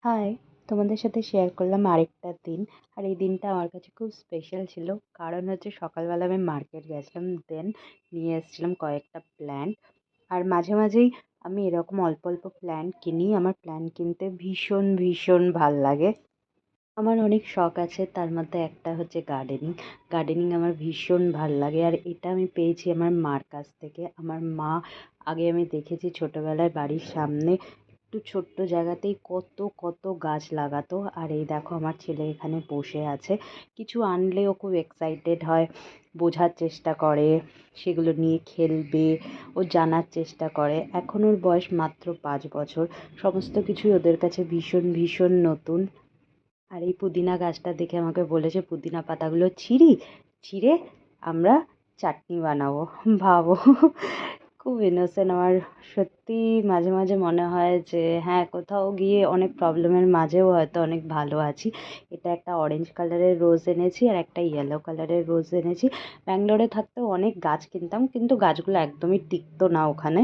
High! তোমাদের সাথে share করলাম আরেকটা দিন। আর এই দিনটা আমার কাছে খুব স্পেশাল ছিল। কারণ হচ্ছে সকালবেলা আমি মার্কেট গেছিলাম। দেন নিয়ে এসেছিলাম কয়েকটা প্ল্যান্ট। আর মাঝে মাঝেই আমি এরকম অল্প অল্প প্ল্যান্ট কিনি। আমার প্ল্যান্ট কিনতে ভীষণ ভীষণ ভাল লাগে। আমার অনেক শখ আছে, তার মধ্যে একটা হচ্ছে গার্ডেনিং। গার্ডেনিং আমার ভীষণ ভাল লাগে। আর এটা আমি পেয়েছি আমার মার কাছ থেকে। আমার মা, আগে আমি দেখেছি ছোটোবেলায় বাড়ির সামনে একটু ছোট্ট জায়গাতেই কত কত গাছ লাগাতো। আর এই দেখো আমার ছেলে এখানে বসে আছে। কিছু আনলেও খুব এক্সাইটেড হয়, বোঝার চেষ্টা করে, সেগুলো নিয়ে খেলবে, ও জানার চেষ্টা করে। এখন ওর বয়স মাত্র 5 বছর। সমস্ত কিছুই ওদের কাছে ভীষণ ভীষণ নতুন। আর এই পুদিনা গাছটা দেখে আমাকে বলেছে পুদিনা পাতাগুলো ছিঁড়ে আমরা চাটনি বানাবো। ভাবো, খুব ইনোসেন্ট। আমার সত্যিই মাঝে মাঝে মনে হয় যে হ্যাঁ, কোথাও গিয়ে অনেক প্রবলেমের মাঝেও হয়তো অনেক ভালো আছি। এটা একটা অরেঞ্জ কালারের রোজ এনেছি আর একটা ইয়েলো কালারের রোজ এনেছি। ব্যাঙ্গালোরে থাকতেও অনেক গাছ কিনতাম, কিন্তু গাছগুলো একদমই টিকতো না ওখানে।